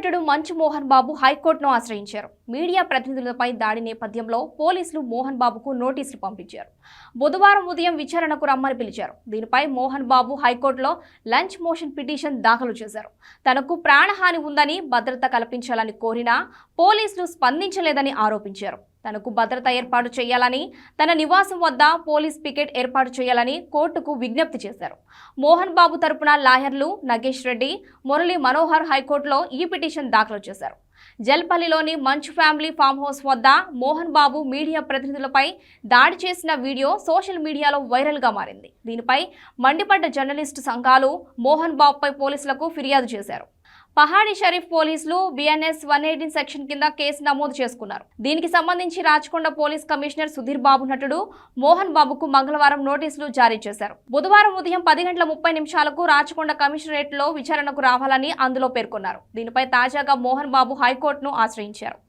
నటుడు మంచు మోహన్ బాబు హైకోర్టును ఆశ్రయించారు. మీడియా ప్రతినిధులపై దాడి నేపథ్యంలో పోలీసులు మోహన్ బాబుకు నోటీసులు పంపించారు. బుధవారం ఉదయం విచారణకు రమ్మని పిలిచారు. దీనిపై మోహన్ బాబు హైకోర్టులో లంచ్ మోషన్ పిటిషన్ దాఖలు చేశారు. తనకు ప్రాణహాని ఉందని, భద్రత కల్పించాలని కోరినా పోలీసులు స్పందించలేదని ఆరోపించారు. తనకు భద్రత ఏర్పాటు చేయాలని, తన నివాసం వద్ద పోలీస్ పికెట్ ఏర్పాటు చేయాలని కోర్టుకు విజ్ఞప్తి చేశారు. మోహన్ బాబు తరపున లాయర్లు నగేష్ రెడ్డి, మురళీ మనోహర్ హైకోర్టులో ఈ పిటిషన్ దాఖలు చేశారు. జల్పల్లిలోని మంచు ఫ్యామిలీ ఫామ్ హౌస్ వద్ద మోహన్ బాబు మీడియా ప్రతినిధులపై దాడి చేసిన వీడియో సోషల్ మీడియాలో వైరల్గా మారింది. దీనిపై మండిపడ్డ జర్నలిస్టు సంఘాలు మోహన్ బాబుపై పోలీసులకు ఫిర్యాదు చేశారు. పహాడి షరీఫ్ పోలీసులు BNS 118 సెక్షన్ కింద కేసు నమోదు చేసుకున్నారు. దీనికి సంబంధించి రాచకొండ పోలీస్ కమిషనర్ సుధీర్ బాబు నటుడు మోహన్ బాబుకు మంగళవారం నోటీసులు జారీ చేశారు. బుధవారం ఉదయం 10:30 రాచకొండ కమిషనరేట్లో విచారణకు రావాలని అందులో పేర్కొన్నారు. దీనిపై తాజాగా మోహన్ బాబు హైకోర్టును ఆశ్రయించారు.